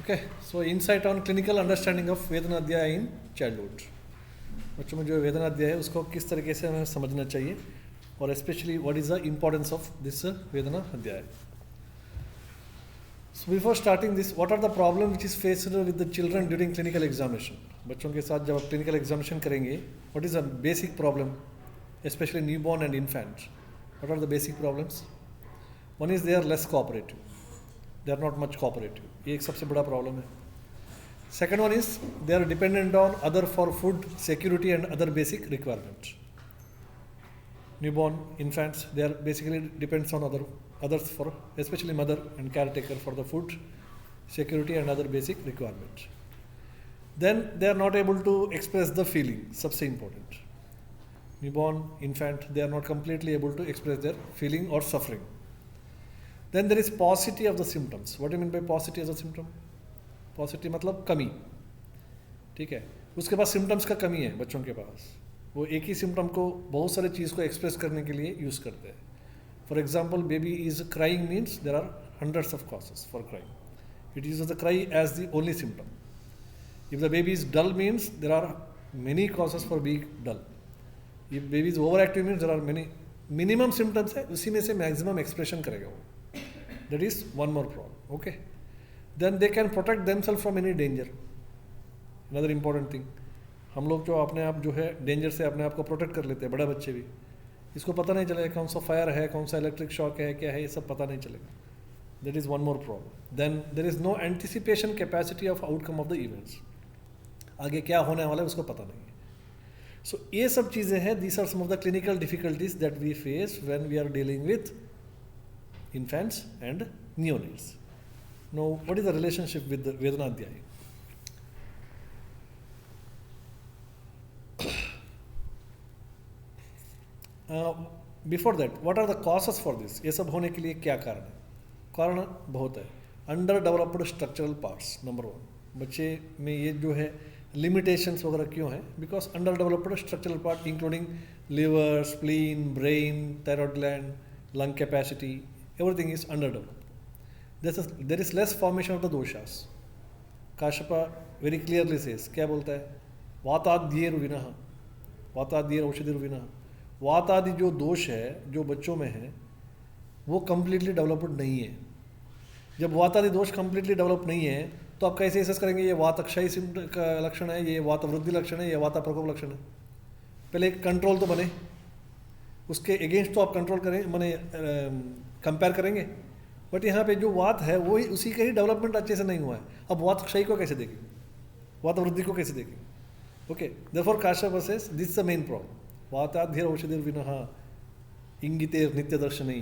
Okay, so insight on clinical understanding of वेदना अध्याय in childhood. बच्चों में जो वेदना अध्याय है उसको किस तरीके से हमें समझना चाहिए और specially what is the importance of this वेदना अध्याय। So before starting this, what are the problem which is faced with the children during clinical examination. बच्चों के साथ जब आप क्लिनिकल एग्जामिनेशन करेंगे, what is the basic problem specially newborn and infant. What are the basic problems? One is they are less cooperative, they are not much cooperative, ये एक सबसे बड़ा प्रॉब्लम है। Second one is they are dependent on other for food security and other basic requirements. Newborn infants, they are basically depends on others for especially mother and caretaker for the food security and other basic requirements. Then they are not able to express the feeling, सबसे important. Newborn infant, they are not completely able to express their feeling or suffering. Then there is paucity of the symptoms. What do you mean by paucity of the symptom? Paucity मतलब कमी, ठीक है। उसके पास symptoms का कमी है बच्चों के पास, वो एक ही सिम्टम को बहुत सारे चीज़ को एक्सप्रेस करने के लिए यूज़ करते हैं। For example, baby is crying means there are hundreds of causes for crying. It uses the cry as the only symptom. If the baby is dull means there are many causes for being dull. If baby is overactive means there are many minimum symptoms है, उसी में से maximum expression करेगा वो. That is one more problem. Okay. Then they can protect themselves from any danger. Another important thing. हम लोग जो अपने आप जो है डेंजर से अपने आप को प्रोटेक्ट कर लेते हैं, बड़ा बच्चे भी, इसको पता नहीं चलेगा कौन सा फायर है, कौन सा इलेक्ट्रिक शॉक है, क्या है, ये सब पता नहीं चलेगा। That is one more problem. Then there is no anticipation capacity of outcome of the events, आगे क्या होने वाला है उसको पता नहीं है। सो ये सब चीज़ें हैं, these are some of the clinical difficulties that we face when we are dealing with infants and neonates. No what is the relationship with वेदना अध्याय? Before that, what are the causes for this? ये सब होने के लिए क्या कारण है? कारण बहुत है। Under developed structural parts, number one. बच्चे में ये जो है लिमिटेशंस वगैरह क्यों है? Because under developed structural part including liver, spleen, brain, thyroid gland, lung capacity, everything is under developed. There is less formation of the doshas. Kashyapa very clearly says, क्या बोलता है? वाताद्येर्विनः, वाताद्येरौषधिर्विनः। वात आदि जो दोष है जो बच्चों में है वो कम्प्लीटली डेवलप्ड नहीं है। जब वात आदि दोष कम्प्लीटली डेवलप नहीं है तो आप कैसे एसेस करेंगे ये वातक्षयी का लक्षण है, ये वात वृद्धि लक्षण है, ये वाता प्रकोप लक्षण है? पहले एक कंट्रोल तो बने, उसके अगेंस्ट तो आप कंट्रोल करें, माने कंपेयर करेंगे। बट यहाँ पे जो वात है वो ही उसी का ही डेवलपमेंट अच्छे से नहीं हुआ है। अब वात क्षय को कैसे देखेंगे, वात वृद्धि को कैसे देखेंगे? Okay, therefore Kashyapa says this is the main problem. वाताद्यर औषधिर्विनः इंगितेर नित्य दर्शनी,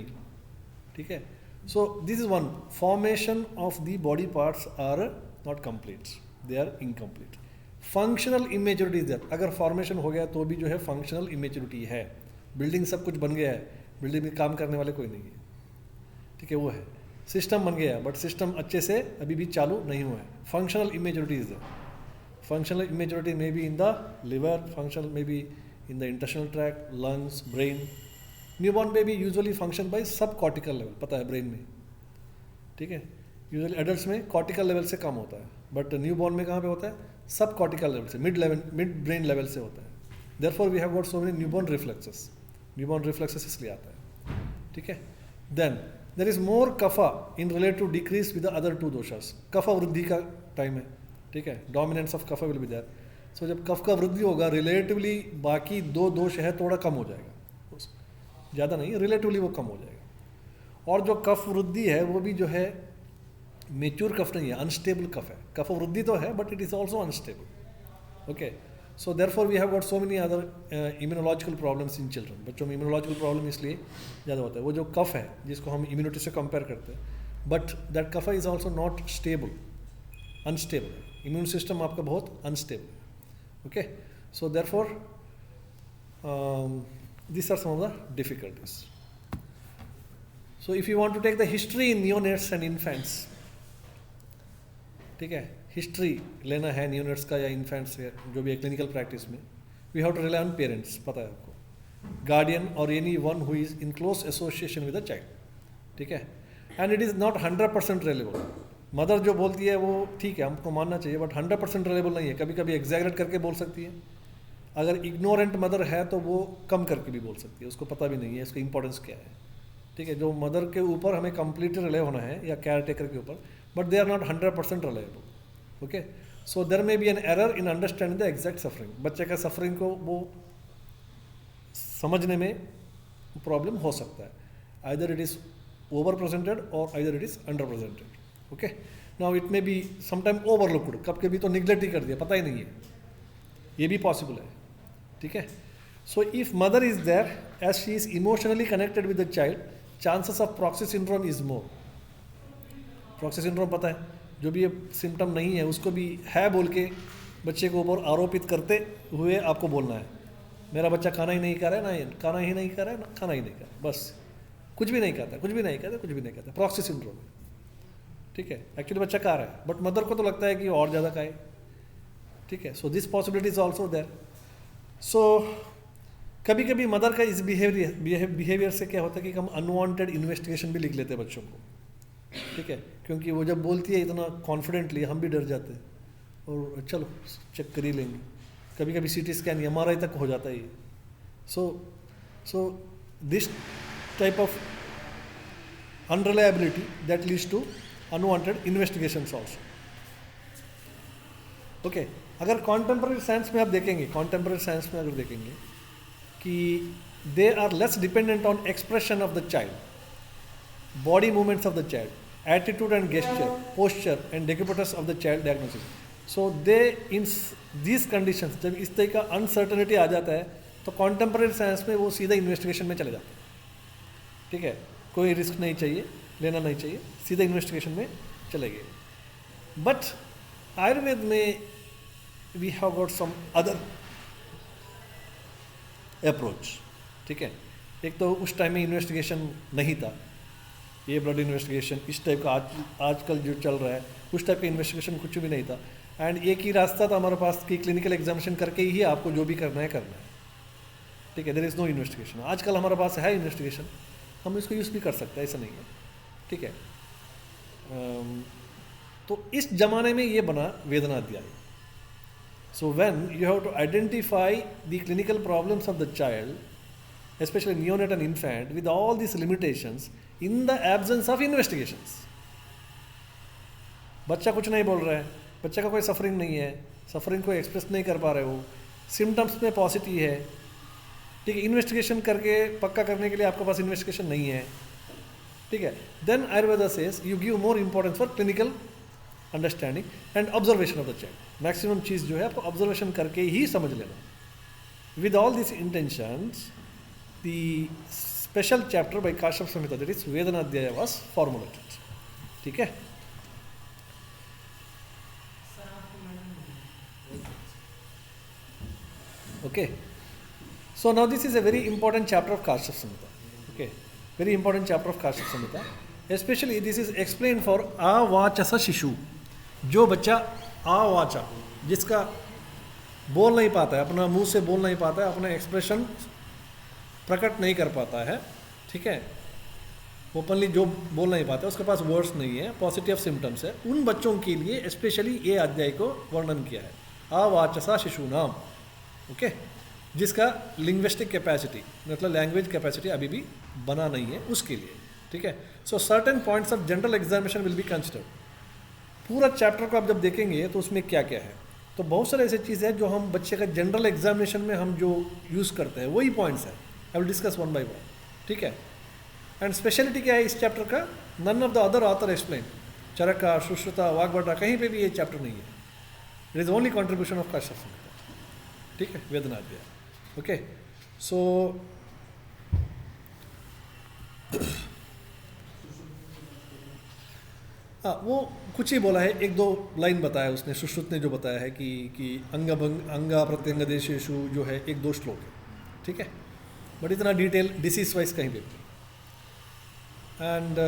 ठीक है। So this is one, formation of the body parts are not complete, they are incomplete. Functional immaturity is there, अगर फॉर्मेशन हो गया तो भी जो है फंक्शनल इमेच्योरिटी है। बिल्डिंग सब कुछ बन गया है, बिल्डिंग में काम करने वाले कोई नहीं है, ठीक है, वो है। सिस्टम बन गया बट सिस्टम अच्छे से अभी भी चालू नहीं हुआ है। Functional immaturity is there. Functional immaturity may be in the liver, functional may be in the intestinal tract, lungs, brain. Newborn baby usually function by subcortical level, पता है ब्रेन में, ठीक है। यूजुअली एडल्ट्स में कॉर्टिकल लेवल से कम होता है, but newborn में कहाँ पे होता है? सब कॉर्टिकल लेवल से, मिड ब्रेन लेवल से होता है। Therefore we have got so many newborn reflexes. Newborn reflexes इसलिए आता है, ठीक है। Then there is more kapha in relate to decrease with the other two doshas. Kapha वृद्धि का टाइम है, ठीक है, dominance of kapha will be there. So जब कफ का वृद्धि होगा रिलेटिवली बाकी दो दोष है थोड़ा कम हो जाएगा, ज़्यादा नहीं, रिलेटिवली वो कम हो जाएगा। और जो कफ वृद्धि है वो भी जो है मेच्योर कफ नहीं है, अनस्टेबल कफ है। कफ वृद्धि तो है but it is also unstable. Okay, so therefore we have got so many other immunological problems in children. बच्चों में इम्यूनोलॉजिकल प्रॉब्लम इसलिए ज़्यादा होता है, वो जो कफ है जिसको हम इम्यूनिटी से कंपेयर करते हैं, but that kapha is also not stable, unstable है। इम्यून सिस्टम आपका बहुत अनस्टेबल है। Okay, so therefore these are some of the difficulties. So if you want to take the history in neonates and infants, ठीक है, history लेना है neonates का या infants का, जो भी है क्लिनिकल प्रैक्टिस में, we have to rely on parents, पता है आपको, guardian or anyone who is in close association with the child, ठीक है। and it is not 100% reliable. Mother जो बोलती है वो ठीक है, हमको मानना चाहिए, बट 100% रिलायबल नहीं है। कभी कभी एग्जैगरेट करके बोल सकती है। अगर इग्नोरेंट मदर है तो वो कम करके भी बोल सकती है, उसको पता भी नहीं है इसका इंपॉर्टेंस क्या है। ठीक है, जो मदर के ऊपर हमें कंप्लीटली रिले होना है या केयर टेकर के ऊपर, but they are not 100% reliable. Okay, so there may be an error in understanding the exact suffering. बच्चे का सफरिंग को वो समझने में प्रॉब्लम हो सकता है, either it is over presented और either it is under presented. Okay, now it may be sometime overlooked, कब कभी तो निगलेक्ट ही कर दिया, पता ही नहीं है, ये भी पॉसिबल है। ठीक है, so if mother is there as she is emotionally connected with the child, chances of proxy syndrome is more. Proxy syndrome पता है, जो भी ये सिम्टम नहीं है उसको भी है बोल के बच्चे के ऊपर आरोपित करते हुए आपको बोलना है, मेरा बच्चा खाना ही नहीं खा रहा है, ना खाना ही नहीं खा रहा है, ना खाना ही नहीं खा रहा है, बस कुछ भी नहीं खाता, कुछ भी नहीं खाता, कुछ भी नहीं खाता, प्रॉक्सी सिंड्रोम। ठीक है, एक्चुअली बच्चा खा रहा है बट मदर को तो लगता है कि और ज़्यादा खाए। ठीक है, so this possibility is also there. So कभी कभी मदर का इस बिहेवियर से क्या होता है कि हम अनवांटेड इन्वेस्टिगेशन भी लिख लेते हैं बच्चों को। ठीक है, क्योंकि वो जब बोलती है इतना कॉन्फिडेंटली, हम भी डर जाते हैं और चलो चेक कर ही लेंगे। कभी कभी सीटी स्कैन MRI तक हो जाता है ये। So this type of unreliability that leads to unwanted investigations also. Okay, अगर कॉन्टेम्पररी साइंस में आप देखेंगे, कॉन्टेम्पररी साइंस में अगर देखेंगे कि they are less dependent on expression of the child, body movements of the child, attitude and gesture, posture and decubitous of the child diagnosis. So they in these conditions, जब इस तरह का uncertainty आ जाता है तो कॉन्टेम्पररी साइंस में वो सीधा इन्वेस्टिगेशन में चले जाते हैं। ठीक है, कोई रिस्क नहीं चाहिए, लेना नहीं चाहिए, सीधा इन्वेस्टिगेशन में चले गए। बट आयुर्वेद में we have got some other approach. ठीक है, एक तो उस टाइम में इन्वेस्टिगेशन नहीं था, ये ब्लड इन्वेस्टिगेशन इस टाइप का आजकल जो चल रहा है, उस टाइप का इन्वेस्टिगेशन कुछ भी नहीं था। एंड एक ही रास्ता था हमारे पास कि क्लिनिकल एग्जामिनेशन करके ही आपको जो भी करना है करना है। ठीक है, देयर इज़ नो इन्वेस्टिगेशन। आजकल हमारे पास है इन्वेस्टिगेशन, हम इसको यूज़ भी कर सकते हैं, ऐसा नहीं है। ठीक है, तो इस जमाने में ये बना वेदना अध्याय। So when you have to identify the clinical problems of the child, especially neonate and infant, with all these limitations in the absence of investigations. बच्चा कुछ नहीं बोल रहा है, बच्चे का कोई सफरिंग नहीं है, सफरिंग को एक्सप्रेस नहीं कर पा रहे हो, सिम्टम्स में पॉजिटिव है। ठीक है, इन्वेस्टिगेशन करके पक्का करने के लिए आपके पास इन्वेस्टिगेशन नहीं है। ठीक है, then Ayurveda says you give more importance for clinical understanding and observation of the child. Maximum चीज़ जो है आपको ऑब्जर्वेशन करके ही समझ लेना। With all this intentions, the special chapter by Kashyap Samhita, that is Vedanadhyaya, was formulated. ठीक है, okay, so now this is a very important chapter of Kashyap Samhita. Okay, very important chapter of Kashyap Samhita, especially this is explained for avachasa शिशु, जो बच्चा अवाचा, जिसका बोल नहीं पाता है, अपना मुंह से बोल नहीं पाता है, अपना एक्सप्रेशन प्रकट नहीं कर पाता है। ठीक है, ओपनली जो बोल नहीं पाता है, उसके पास वर्ड्स नहीं है, पॉजिटिव सिम्टम्स है, उन बच्चों के लिए स्पेशली ये अध्याय को वर्णन किया है, अवाचसा शिशु नाम। ओके, जिसका लिंग्विस्टिक कैपेसिटी मतलब लैंग्वेज कैपेसिटी अभी भी बना नहीं है उसके लिए। ठीक है, सो certain points of general examination will be considered. पूरा चैप्टर को आप जब देखेंगे तो उसमें क्या क्या है, तो बहुत सारे ऐसे चीज़ है जो हम बच्चे का जनरल एग्जामिनेशन में हम जो यूज़ करते हैं वही पॉइंट्स हैं। I will discuss one by one. ठीक है, एंड स्पेशलिटी क्या है इस चैप्टर का, none of the other author explain, Charaka, Sushruta, Vagbhata, कहीं पे भी ये चैप्टर नहीं है, it is only contribution of Kashyapa Samhita. ठीक है, वेदनाध्याय। ओके, सो हाँ, वो कुछ ही बोला है, एक दो लाइन बताया उसने, सुश्रुत ने जो बताया है कि अंगा प्रत्यंग देशेषु जो है, एक दो श्लोक है। ठीक है, बट इतना डिटेल डिसीज वाइज कहीं पे। And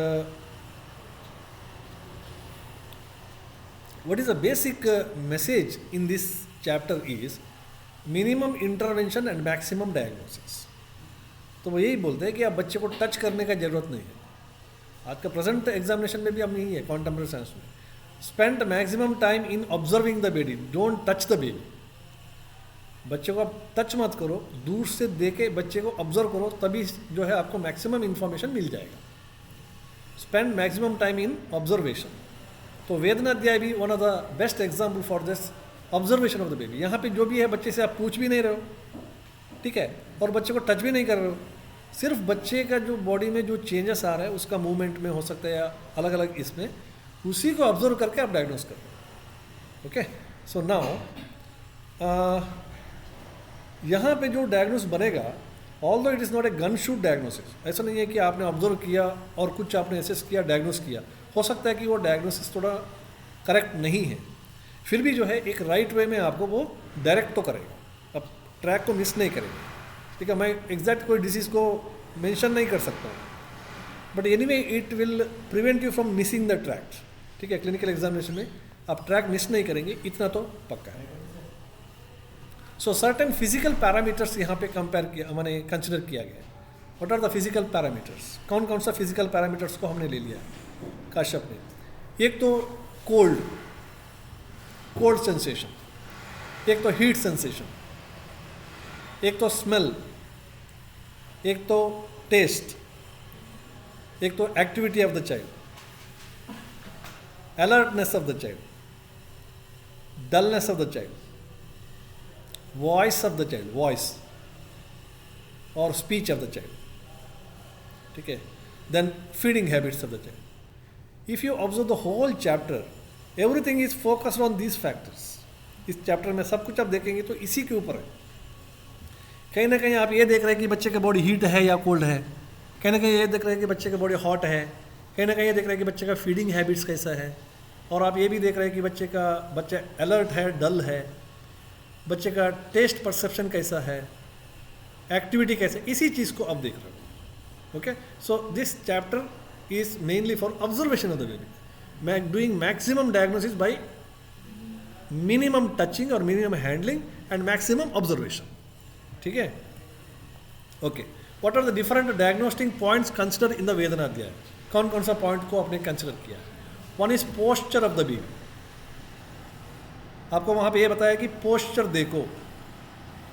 what is the basic message in this chapter is minimum intervention and maximum diagnosis. तो वो यही बोलते हैं कि आप बच्चे को टच करने का ज़रूरत नहीं है। आज का प्रेजेंट एग्जामिनेशन में भी अब नहीं है, कॉन्टेम्पररी साइंस में spend maximum time in observing the baby, don't touch the baby. बच्चे को आप टच मत करो, दूर से देके बच्चे को ऑब्जर्व करो, तभी जो है आपको मैक्सिमम इंफॉर्मेशन मिल जाएगा। Spend maximum time in observation. तो वेदनाध्याय भी one of the best example for this observation of the baby. यहाँ पे जो भी है बच्चे से आप पूछ भी नहीं रहे हो, ठीक है, और बच्चे को टच भी नहीं कर रहे हो, सिर्फ बच्चे का जो बॉडी में जो चेंजेस आ रहा है उसका मूवमेंट में हो सकता है या अलग अलग इसमें, उसी को ऑब्जर्व करके आप डायग्नोस कर रहे हो। ओके, सो नाउ यहाँ पे जो डायग्नोस बनेगा, although it is not a gun shoot diagnosis, ऐसा नहीं है कि आपने ऑब्जर्व किया और कुछ आपने एसेस किया, डायग्नोस किया, हो सकता है कि वो डायग्नोसिस थोड़ा करेक्ट नहीं है, फिर भी जो है एक राइट वे में आपको वो डायरेक्ट तो करेगा, अब ट्रैक को मिस नहीं करेगा। ठीक है, मैं एग्जैक्ट कोई डिसीज़ को मेंशन नहीं कर सकता हूँ, but anyway it will prevent you from missing the track. ठीक है, क्लिनिकल एग्जामिनेशन में आप ट्रैक मिस नहीं करेंगे, इतना तो पक्का है। सो सर्टेन फिजिकल पैरामीटर्स यहाँ पे कंपेयर किया, मैंने कंसिडर किया गया। What are the physical parameters? कौन कौन सा फिजिकल पैरामीटर्स को हमने ले लिया काश्यप ने? एक तो कोल्ड सेंसेशन, एक तो हीट सेंसेशन, एक तो स्मेल, एक तो टेस्ट, एक तो activity of the child, alertness of the child, dullness of the child, voice of the child, voice और स्पीच ऑफ द चाइल्ड। ठीक है, then feeding habits of the child. If you observe the whole chapter, everything is focused on these factors. इस chapter में सब कुछ आप देखेंगे तो इसी के ऊपर है। कहीं ना कहीं आप ये देख रहे हैं कि बच्चे का बॉडी हीट है या कोल्ड है, कहीं ना कहीं ये देख रहे हैं कि बच्चे का बॉडी हॉट है, कहीं ना कहीं ये देख रहे हैं कि बच्चे का फीडिंग हैबिट्स कैसा है, और आप ये भी देख रहे हैं कि बच्चा अलर्ट है, डल है, बच्चे का टेस्ट परसेप्शन कैसा है, एक्टिविटी कैसे, इसी चीज़ को आप देख रहे हो। Okay, so this chapter is mainly for observation of the baby, doing maximum diagnosis by minimum touching और minimum handling and maximum observation. ठीक है, okay. What are the different diagnostic points consider in the Vedanadhyaya? कौन कौन सा point को आपने consider किया? One is posture of the baby. आपको वहाँ पे ये बताया कि पोस्चर देखो,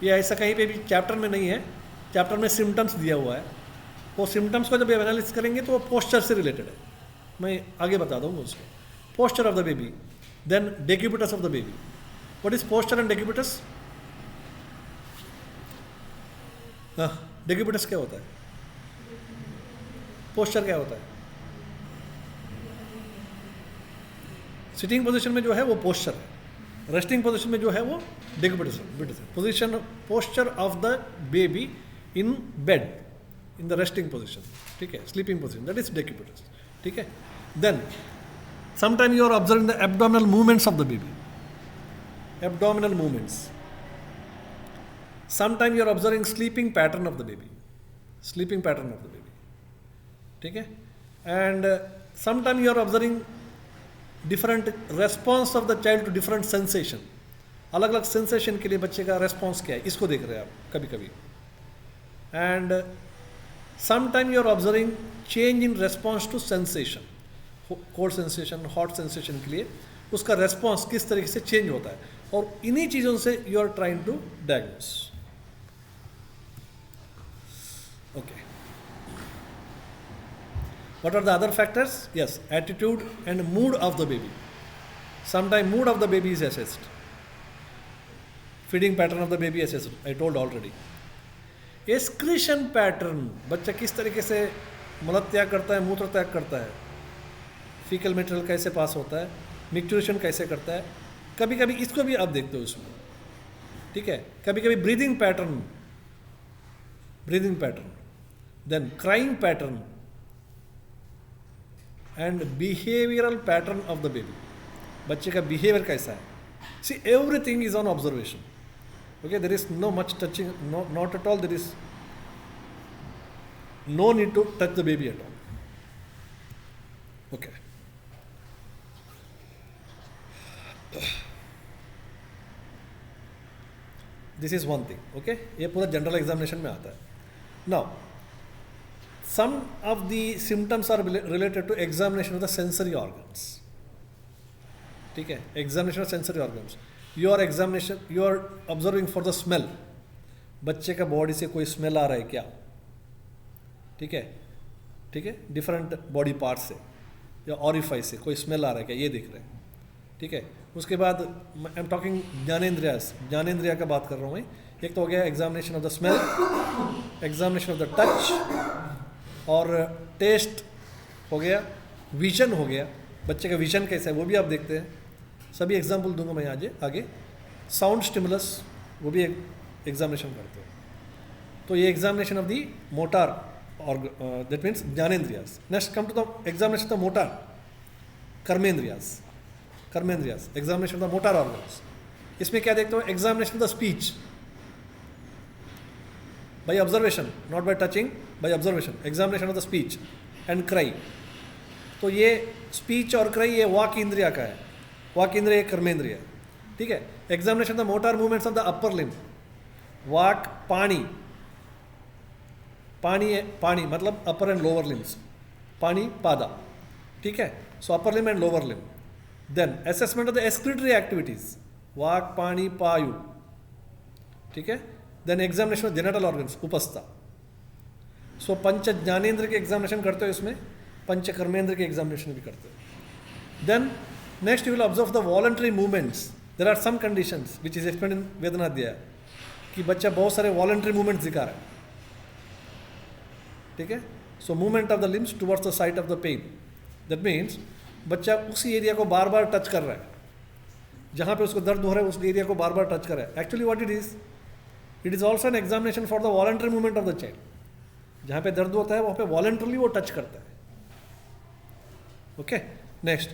ये ऐसा कहीं पे भी चैप्टर में नहीं है, चैप्टर में सिम्टम्स दिया हुआ है, वो सिम्टम्स को जब एनालिसिस करेंगे तो वो पोस्चर से रिलेटेड है, मैं आगे बता दूँगा उसको। Posture of the baby, then decubitus of the baby. What is posture and decubitus? Decubitus क्या होता है? पोस्चर क्या होता है? सिटिंग पोजीशन में जो है वो पोस्चर है, रेस्टिंग पोजीशन में जो है वो डेक्यूबिटस है। Position, posture of the baby in bed, in the resting position, ठीक है, sleeping position, that is decubitus. ठीक है, then sometime you are observing the abdominal movements of the baby, abdominal movements. Sometime you are observing sleeping pattern of the baby, sleeping pattern of the baby, ठीक है, and sometime you are observing different response of the child to different sensation, अलग अलग sensation के लिए बच्चे का response क्या है, इसको देख रहे हैं आप कभी कभी, and sometime you are observing change in response to sensation, cold sensation, hot sensation के लिए उसका response किस तरीके से change होता है, और इन्हीं चीज़ों से you are trying to diagnose. Okay. What are the other factors? Yes, attitude and mood of the baby. Sometimes mood of the baby is assessed. Feeding pattern of the baby assessed, I told already. Excretion pattern, बच्चा किस तरीके से मल त्याग करता है, मूत्र त्याग करता है, फीकल मटेरियल कैसे पास होता है, मिक्चुरेशन कैसे करता है, कभी कभी इसको भी आप देखते हो उसमें। ठीक है, कभी कभी breathing pattern, then crying pattern and behavioral pattern of the baby, बच्चे का behavior कैसा है। See, everything is on observation. Okay, there is no much touching, not at all, there is no need to touch the baby at all. Okay. This is one thing. Okay, ये पूरा general examination में आता है। Now, some of the symptoms are related to examination of the sensory organs. ठीक है, examination of sensory organs, you are observing for the smell, बच्चे का body से कोई स्मेल आ रहा है क्या, ठीक है, ठीक है, डिफरेंट बॉडी पार्ट से या ऑरिफाई से कोई स्मेल आ रहा है क्या, ये देख रहे हैं, ठीक है। उसके बाद आई एम टॉकिंग ज्ञानेंद्रिया का बात कर रहा हूँ मैं। एक तो हो गया examination of the smell, examination of the touch और टेस्ट हो गया, विजन हो गया, बच्चे का विजन कैसा है वो भी आप देखते हैं, सभी एग्जाम्पल दूंगा मैं आगे। साउंड स्टिमुलस वो भी एग्जामिनेशन करते हैं। तो ये एग्जामिनेशन ऑफ दी मोटार और दैट मीन्स ज्ञानेंद्रियास। Next come to the examination of motor कर्मेंद्रियास, examination of the motor organs. इसमें क्या देखते हो, examination of the speech by observation, not by touching, by observation, examination of the speech and cry. तो ये speech और cry ये वाक इंद्रिया का है, वाक इंद्रिय कर्मेंद्रिय, ठीक है। Examination the motor movements of the upper limb, वाक पानी, पानी मतलब अपर एंड लोअर लिम्स, पानी पादा, ठीक है। So upper limb and lower limb. Then assessment of the excretory activities, वाक पानी पायु, ठीक है। Then examination of genital organs उपस्था। सो पंच ज्ञानेंद्र के एग्जामिनेशन करते हो, इसमें पंच कर्मेंद्र के एग्जामिनेशन भी करते हो। Then next you will observe the voluntary movements. There are some conditions which is explained in Vedanadhyaya कि बच्चा बहुत सारे वॉलंटरी मूवमेंट्स दिखा रहा है, ठीक है। So movement of the limbs towards the site of the pain, that means बच्चा उसी एरिया को बार बार टच कर रहा है, जहाँ पे उसको दर्द हो रहा है उस एरिया को बार बार टच कर रहा है। Actually what it is also an examination for the voluntary movement of the child. जहाँ पे दर्द होता है वहाँ पे वॉलंटरली वो टच करता है, okay. Next,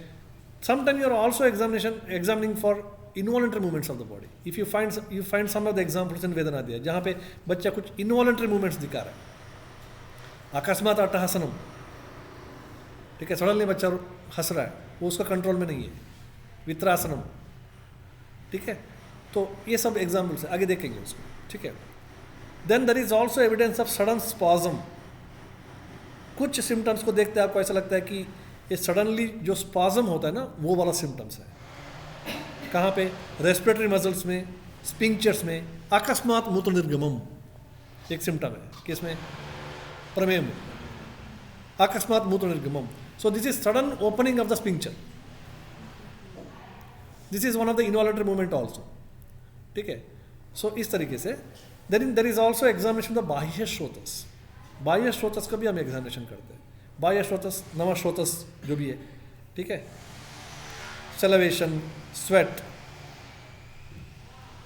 sometime you are also examining for involuntary movements of the body. If you find some of the examples in Vedanadhyaya जहाँ पे बच्चा कुछ इनवॉलंटरी मूवमेंट्स दिखा रहा है, अकस्मात अट्टहासनम, ठीक है, सडनली बच्चा हंस रहा है, वो उसका कंट्रोल में नहीं है, वित्रासनम, ठीक है। तो ये सब एग्जाम्पल्स है, आगे देखेंगे उसको, ठीक है। Then there is also evidence of sudden spasm. कुछ सिम्टम्स को देखते हैं आपको ऐसा लगता है कि ये सडनली जो स्पॉजम होता है ना वो वाला सिम्टम्स है। कहाँ पे, रेस्पिरेटरी मसल्स में, स्पिंक्चर्स में, अकस्मात मूत्र निर्गमम एक सिम्टम है कि इसमें प्रमेय में अकस्मात मूत्र निर्गमम। So this is sudden opening of the sphincter, this is one of the involuntary movement also, ठीक है। सो इस तरीके से there is also examination the बाह्य श्रोतस। बाह्य श्रोतस का भी हम एग्जामिनेशन करते हैं, बाह्य श्रोतस, नव श्रोतस जो भी है, ठीक है, सेलेवेशन, स्वेट,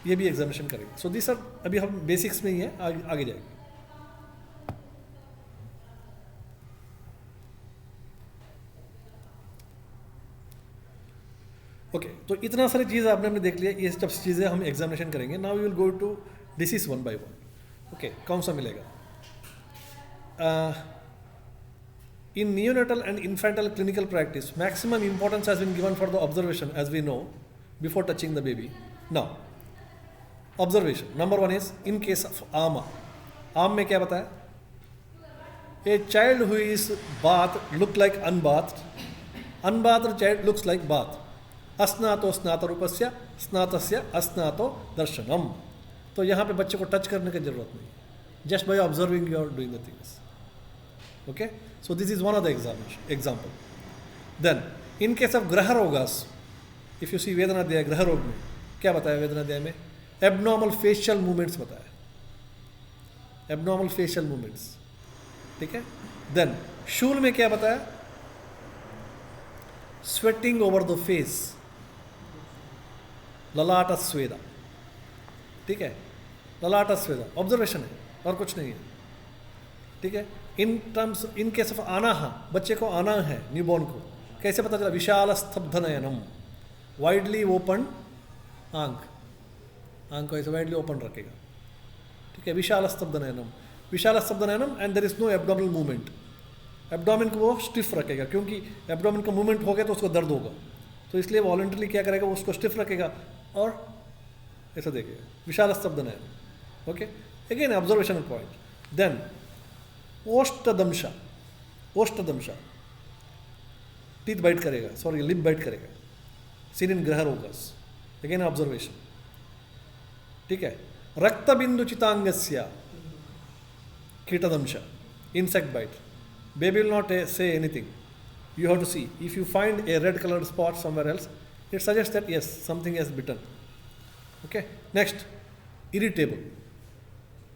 ये भी एग्जामिनेशन करेंगे। सो दिस आर अभी हम बेसिक्स में ही है, आगे जाएंगे। ओके, तो इतना सारी चीज़ आपने देख लिया, ये सब चीज़ें हम एग्जामिनेशन करेंगे। Now we will go to disease one by one. Okay, कौन सा मिलेगा? In neonatal and infantile clinical practice, maximum importance has been given for the observation, as we know, before touching the baby. Now, observation. Number one is in case of AMA. AMA में क्या बताया? A child who is bathed look like unbathed. Unbathed child looks like bathed. अस्नातो स्नातरूपस्य स्नातस्य अस्नातो दर्शनम। तो यहाँ पे बच्चे को touch करने की जरूरत नहीं, just by observing you are doing the things, okay. So this is one of the example. Then in case of ग्रह रोगास, if you see वेदनाध्याय, ग्रह रोग में क्या बताया? वेदनाध्याय में एबनॉर्मल फेशियल मूवमेंट्स बताया, एबनॉर्मल फेशियल मूवमेंट्स, ठीक है। देन शूल में क्या बताया? स्वेटिंग ओवर द फेस, ललाट स्वेदा, ठीक है, ललाट स्वेदा ऑब्जर्वेशन है और कुछ नहीं है, ठीक है। इन केस ऑफ आनाहा, बच्चे को आना है, न्यूबॉर्न को, कैसे पता चला? विशाल स्तब्ध नयनम, वाइडली ओपन आंख को ऐसे वाइडली ओपन रखेगा, ठीक है, विशाल स्तब्ध नयनम, विशाल स्तब्ध नयनम, and there is no abdominal movement. Abdomen को वो स्टिफ रखेगा, क्योंकि एब्डोमिन का मूवमेंट हो गया तो उसको दर्द होगा, तो इसलिए वॉलंटरली क्या करेगा? उसको स्टिफ रखेगा और ऐसा देखेगा, विशाल स्तब्ध नयनम, okay. Again observation point. Then ओष्ठदंशा, ओष्ठदंशा टीथ बाइट करेगा, सॉरी लिप बाइट करेगा, सीन इन ग्रह रोगस, अगेन ऑब्जर्वेशन, ठीक है. रक्त बिंदु चितांगस्य कीटदंश, insect bite. Baby will not say anything. You have to see. If you find a red colored spot somewhere else, it suggests that yes, something has bitten. Okay. Next, irritable.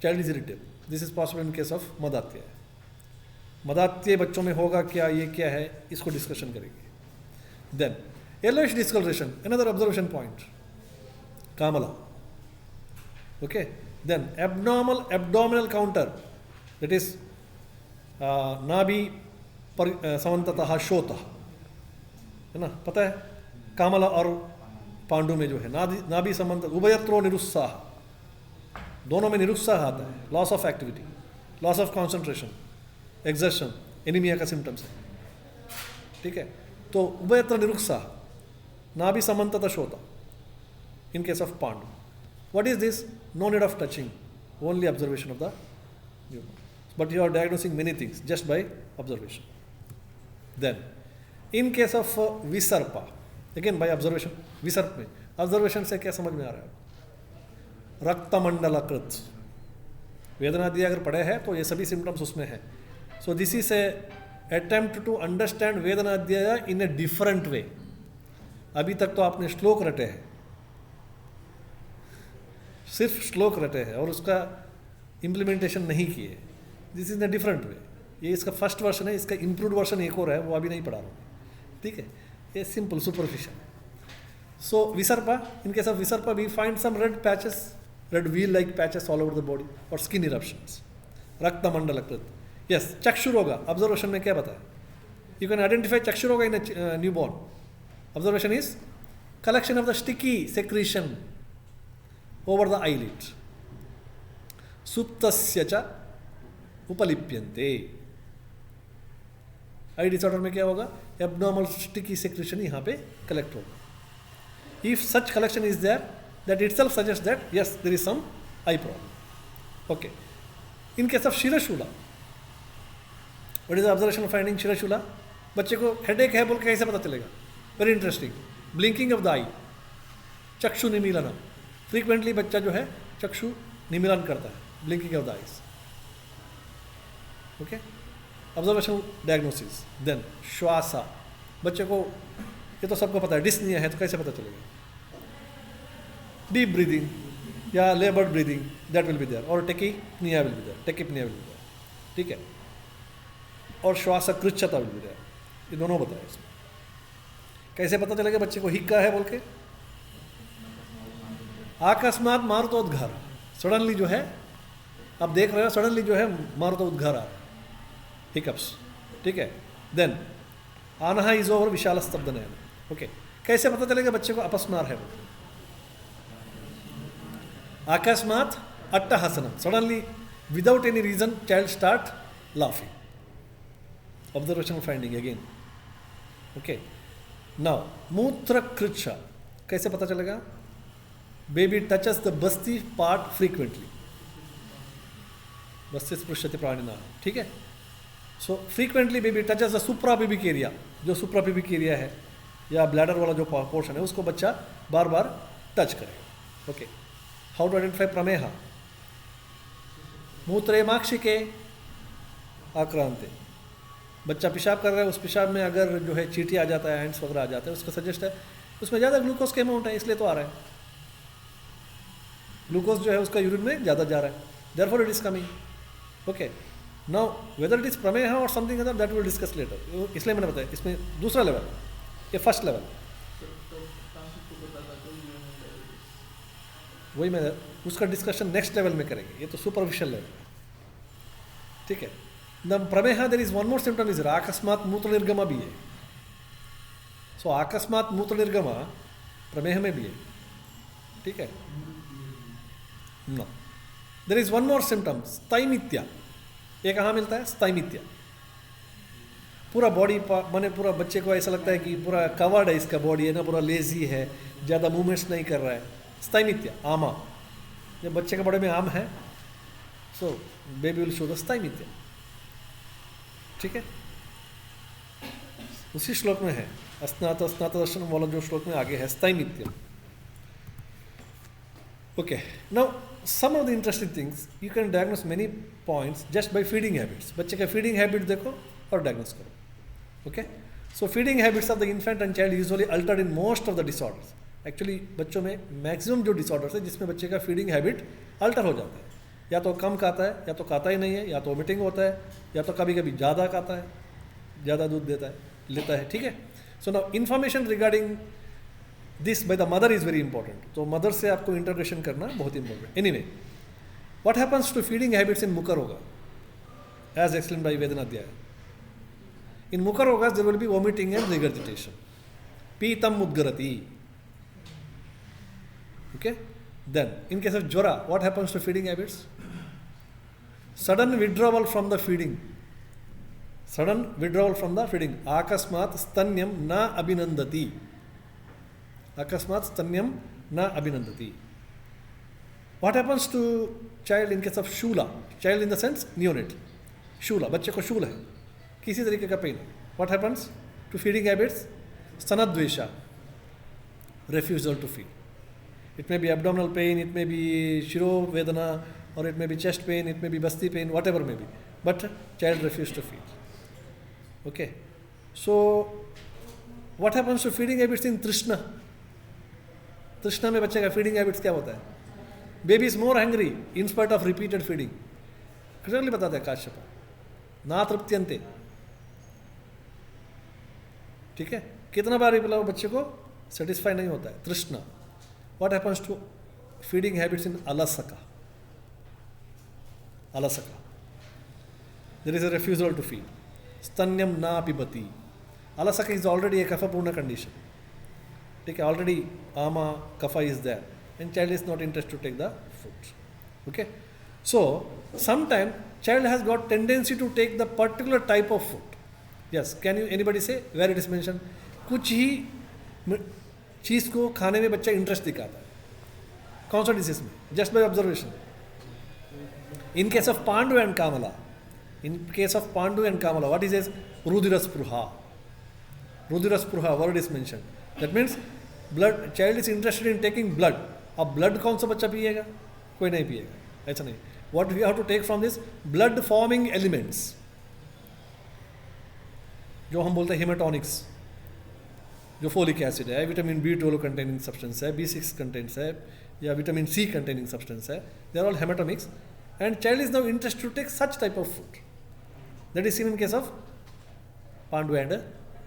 Child is irritable. This is possible in case of मदात्य. मदात्य बच्चों में होगा क्या, ये क्या है, इसको discussion करेंगे. Then, yellowish discoloration, another observation point. Kamala. Okay. Then, abnormal abdominal counter, that is नाभि समन्ततः शोतः, है ना, पता है. कामला और पांडु में जो है नाभि समन्त उभयत्रो निरुत्साह, दोनों में निरुत्साह आता है. Loss of activity, loss of concentration, exertion, anaemia का सिम्टम्स है. ठीक है. तो उभयत्र निरुत्साह, नाभि समन्ततः शोता इन केस ऑफ पांडु. What is this? No need of touching, only observation of the human. But you are diagnosing many things just by observation. Then, in case of विसर्पा, again by observation, विसर्प में observation से क्या समझ में आ रहा है? रक्तमंडलकृत, वेदना दिया अगर पड़े है तो ये सभी सिम्टम्स उसमें है. So this is a attempt to understand वेदना दिया in a different way. अभी तक तो आपने श्लोक रटे हैं, सिर्फ श्लोक रटे हैं और उसका इम्प्लीमेंटेशन नहीं किए. This is in different way. ये इसका फर्स्ट वर्जन है, इसका इम्प्रूव्ड वर्जन एक और है, वो अभी नहीं पढ़ा रहा हूँ. ठीक है. ये सिंपल सुपरफिशियल. सो विसर्पा, इन केस ऑफ विसर्पा we find some red patches, red wheel like patches all over the body और स्किन इरप्शंस. रक्तमंडलकृत. यस. चक्षुरोगा, ऑब्जर्वेशन में क्या बताया? यू कैन आइडेंटिफाई चक्षुरोगा in newborn. Observation is collection of the sticky secretion over the eyelid. सुप्तस्य च उपलिप्यन्ते. आई डिसऑर्डर में क्या होगा? एब्नॉर्मल स्टिकी सेक्रेशन यहाँ पे कलेक्ट होगा. If such collection is there, that itself suggest that yes there is some eye problem. Okay. In case of शिरशूला, what is the observation finding शिरशूला? बच्चे को हेडेक है बोल के कैसे पता चलेगा? Very interesting. Blinking of the eye, चक्षु निमीलन. फ्रीक्वेंटली बच्चा जो है चक्षु निमीलन करता है, blinking of the eyes. Okay. Observation diagnosis. Then श्वासा, बच्चे को ये तो सबको पता है डिस्निया है तो कैसे पता चलेगा? डीप ब्रीदिंग या laboured breathing, that will be there, और tachypnoea will be there, tachypnoea will be there. ठीक है. और श्वासकृच्छता विल बी देयर. ये दोनों बताए इसमें. कैसे पता चलेगा बच्चे को हिक्का है बोल के? अकस्मात मारुतोद्गार, सडनली जो है आप देख रहे हो, सडनली जो है मारुतोद्गार आ रहा है, हिकअप्स. ठीक है. देन आनहा इज ओवर विशाल स्तब्ध नयन. ओके. कैसे पता चलेगा बच्चे को अपस्मार है? अकस्मात अट्टहासनम, suddenly without any reason child start laughing. Observation finding again. Okay. Now मूत्रकृच्छा, कैसे पता चलेगा? बेबी टचेस द बस्ती पार्ट फ्रीक्वेंटली. बस्ती स्पृश्यते प्राणिना. ठीक है. So frequently baby touches the suprapubic area, जो सुप्रापिबिक एरिया है या ब्लैडर वाला जो पोर्शन है उसको बच्चा बार बार टच करेगा. ओके. हाउ टू आइडेंटिफाई प्रमेह? मूत्रे माक्षिके आक्रांते, बच्चा पेशाब कर रहा है, उस पेशाब में अगर जो है चींटी आ जाता है, एंड्स वगैरह आ जाता है, उसका सजेस्ट है उसमें ज़्यादा ग्लूकोज का अमाउंट है, इसलिए तो आ रहा है. ग्लूकोज जो है उसका यूरिन में ज़्यादा जा रहा है, therefore it is coming. Okay. Now whether it is प्रमेह और something other, that will discuss later. इसलिए मैंने बताया इसमें दूसरा लेवल, ये फर्स्ट लेवल. वही मैं उसका डिस्कशन नेक्स्ट लेवल में करेंगे, ये तो सुपरफिशियल लेवल है. ठीक है. द प्रमेह, there is one more symptom is अकस्मात मूत्र निर्गमा भी है. सो अकस्मात मूत्र निर्गमा प्रमेह में भी है. ठीक है. No, there is one more symptom स्थाइमित्या. ये कहाँ मिलता है? स्थाइमित्या. पूरा बॉडी माने पूरा बच्चे को ऐसा लगता है कि पूरा कवर्ड है इसका बॉडी, है ना, पूरा लेजी है, ज़्यादा मूवमेंट्स नहीं कर रहा है. स्थाइमित्या, आमा. जब बच्चे के बड़े में आम है, so baby will show the स्थाइमित्या. ठीक है. उसी श्लोक में है, अस्नात अस्नात दर्शन वाला जो श्लोक में आगे है, स्थायिमित्यम. Okay, now some of the interesting things, you can diagnose many points just by feeding habits. बच्चे का feeding habit देखो और diagnose करो. Okay, so feeding habits of the infant and child usually altered in most of the disorders. Actually बच्चों में maximum जो disorders है जिसमें बच्चे का feeding habit alter हो जाता है, या तो कम खाता है, या तो खाता ही नहीं है, या तो vomiting होता है, या तो कभी कभी ज़्यादा खाता है, ज़्यादा दूध लेता है. ठीक है. So now information regarding this by the mother is very important. तो मदर से आपको इंटरग्रेशन करना बहुत important. Anyway, what happens to feeding habits in मुकर होगा एज एक्सप्लेन बाय वेदनाध्याय. इन मुकर होगा there will be vomiting and regurgitation. पीतम उद्गरति. Okay. Then in case of ज्वरा, what happens to feeding habits? Sudden withdrawal from the feeding. Sudden withdrawal from the feeding. आकस्मात स्तन्यम न अभिनंदति. अकस्मात स्तन्यम न अभिनंदति. What happens to child in case of शूला? Child in the sense neonate. शूला, बच्चे को शूल है, किसी तरीके का पेन है. What happens to feeding habits? स्तनद्वेषा, refusal to feed. It may be abdominal pain, it may be शिरो वेदना, और it may be chest pain, it may be बस्ती pain, whatever may be, but child refuse to feed. Okay. So what happens to feeding habits इन तृष्णा? तृष्णा में बच्चे का feeding habits क्या होता है? Baby is more hangry in spite of repeated feeding. Clearly बताते हैं काश्यप. ना तृप्त्यंते. ठीक है. कितना बार पिलाओ बच्चे को, सेटिस्फाई नहीं होता है. तृष्णा. What happens to feeding habits in अलसका? अलसका, there is a refusal to feed. स्तन्यम ना पिबती. अलसका इज ऑलरेडी ए कफपूर्ण कंडीशन. ठीक है. ऑलरेडी आमा कफा is there and child is not interest to take the food. Okay. So sometime child has got tendency to take the particular type of food. Yes, can you anybody say where it is mention? कुछ ही चीज़ को खाने में बच्चा interest दिखाता है. कौन सा डिसीज में? Just by observation. In case of पांडु एंड कामला, इन केस ऑफ पांडु एंड कामला, व्हाट इज इज रुधिरस्पृहा. रुधिरस्पृहा word is mention. That means blood, child is interested in taking blood. अब ब्लड कौन सा बच्चा पिएगा? कोई नहीं पिएगा, ऐसा नहीं. What we have to take from this? Blood forming elements, जो हम बोलते हैं हेमाटोनिक्स, जो फोलिक एसिड है, विटामिन B12 कंटेनिंग सब्सटेंस है, B6 कंटेंट्स है, या विटामिन C कंटेनिंग सब्सटेंस है. They are all haematinics and child is now interested to take such type of food. That is seen in case of पांडु and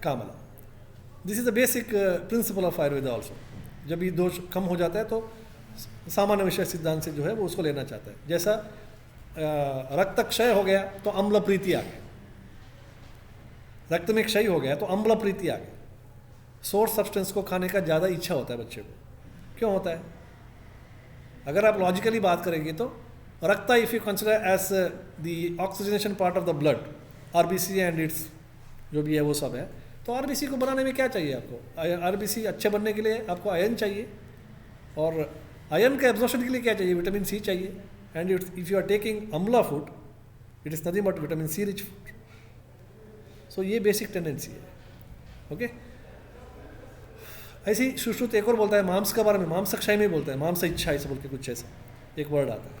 कामला. This is the basic principle of Ayurveda also. जब ये दोष कम हो जाता है तो सामान्य विषय सिद्धांत से जो है वो उसको लेना चाहता है. जैसा रक्त क्षय हो गया तो अम्ल प्रीति आ गई. रक्त में क्षय हो गया तो अम्ल प्रीति आ गई. सोर्स सब्सटेंस को खाने का ज़्यादा इच्छा होता है बच्चे को. क्यों होता है? अगर आप लॉजिकली बात करेंगे तो रक्त, if you consider as the oxygenation part of the blood, RBC and its जो भी है वो सब है, तो RBC को बनाने में क्या चाहिए आपको? RBC अच्छे बनने के लिए आपको आयरन चाहिए, और आयरन के एब्जॉर्प्शन के लिए क्या चाहिए? विटामिन C चाहिए. And if you are taking अम्ला food, it is nothing but vitamin C rich food. So ये बेसिक टेंडेंसी है. ओके. ऐसी सुश्रुत एक और बोलता है मांस के बारे में, मांसक्षय में बोलता है, मांस इच्छा ऐसे बोल के कुछ ऐसा एक वर्ड आता है.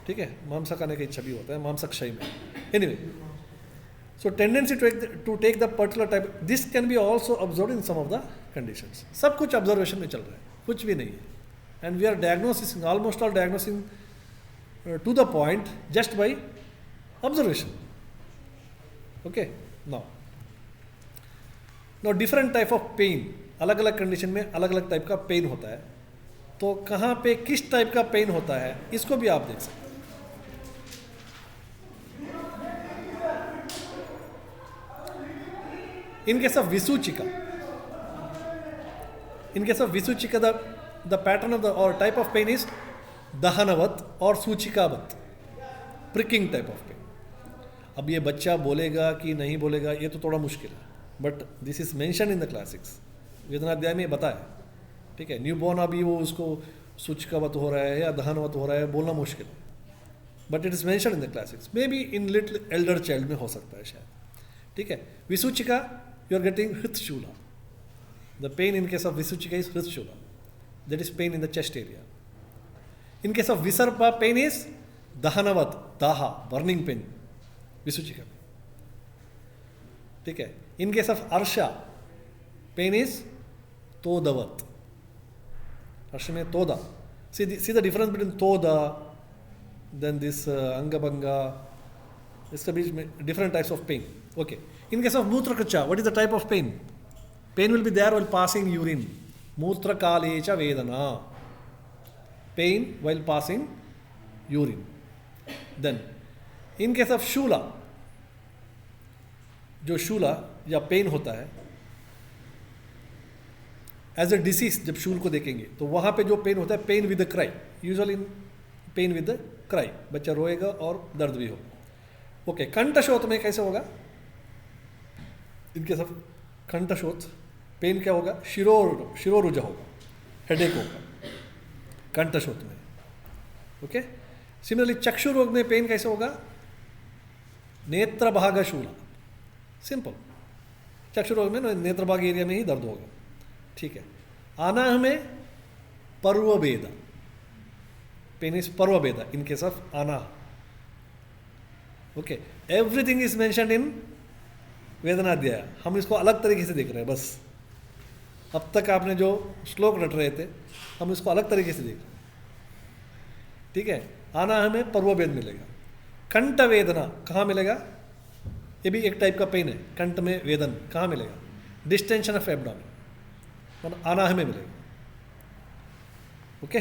ठीक है. मांस खाने की इच्छा भी होता है मांसक्षय में. Anyway, so tendency to take the particular type, this can be also observed in some of the conditions. सब कुछ observation में चल रहा है, कुछ भी नहीं है. And we are diagnosing, almost all diagnosing to the point just by observation. Okay. Now different type of pain, अलग अलग कंडीशन में अलग अलग टाइप का पेन होता है. तो कहाँ पे किस टाइप का पेन होता है इसको भी आप देख सकते हैं. In case of Visuchika, the pattern of the or type of pain is Dahanavat or Suchikavat, pricking type of pain. अब ये बच्चा बोलेगा कि नहीं बोलेगा ये तो थोड़ा मुश्किल है, but this is mention in the classics. वेदनाध्याय में बताया. ठीक है. न्यू बॉर्न अभी वो उसको सूचिकावत हो रहा है या दहनवत हो रहा है बोलना मुश्किल है, but it is mention in the classics. May be in little Elder child में हो सकता है शायद. ठीक है. विसूचिका you are getting Hritshula. The pain in case of Visuchika is Hritshula. That is pain in the chest area. In case of Visarpa, pain is Dahanavat, Daha, burning pain, Visuchika. ठीक है. In case of Arsha, pain is Todavat. Arsha में Toda. See the difference between Toda, then this Angabanga. This is different types of pain. Okay. In case of Mutrakracha, what is the type of pain? Pain will be there while passing urine. Mutrakalecha Vedana. Pain while passing urine. Then, in case of Shula, जो शूला या pen होता है as a disease, जब शूल को देखेंगे तो वहां पे जो पेन होता है, pain with the cry, usually pain with the cry, बच्चा रोएगा और दर्द भी हो. ओके. कंठशोथ में कैसे होगा? इनके सब कंठशोथ पेन क्या होगा? शिरोरुजा होगा, हेडेक होगा कंठशोथ में. ओके. सिमिलरली चक्षु रोग में पेन कैसे होगा? नेत्र भाग शूला. सिंपल. चक्षु रोग में नेत्र भाग एरिया में ही दर्द होगा. ठीक है. आनाह में पर्वभेदा, पेन इज पर्वभेदा इन केस ऑफ आनाह. Okay. Everything is mentioned in वेदनाध्याय. हम इसको अलग तरीके से देख रहे हैं बस. अब तक आपने जो श्लोक रट रहे थे, हम इसको अलग तरीके से देख रहे हैं. ठीक है. आनाह में पर्वभेद मिलेगा. कंठ वेदना कहाँ मिलेगा? ये भी एक टाइप का पेन है. कंठ में वेदन कहाँ मिलेगा? डिस्टेंशन ऑफ एब्डोमेन, आनाह में मिलेगा. Okay.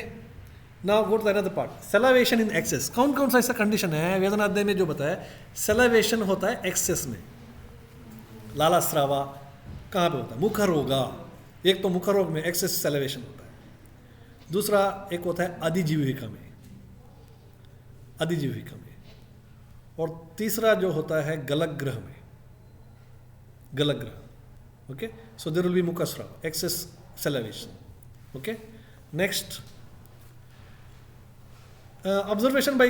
Now go to the another part, salivation in excess. कौन कौन सा ऐसा कंडीशन है वेदनाध्याय में जो बताया? सेलावेशन होता है एक्सेस में. लाला स्रावा कहाँ पे होता है? मुख रोगा. एक तो मुख रोग में एक्सेस सेलावेशन होता है. दूसरा एक होता है अधिजीविका में, अधिजीविका में. और तीसरा जो होता है गलग्रह में, गलग्रह. Okay. So there will be मुखस्राव, excess salivation. Okay. Next, observation by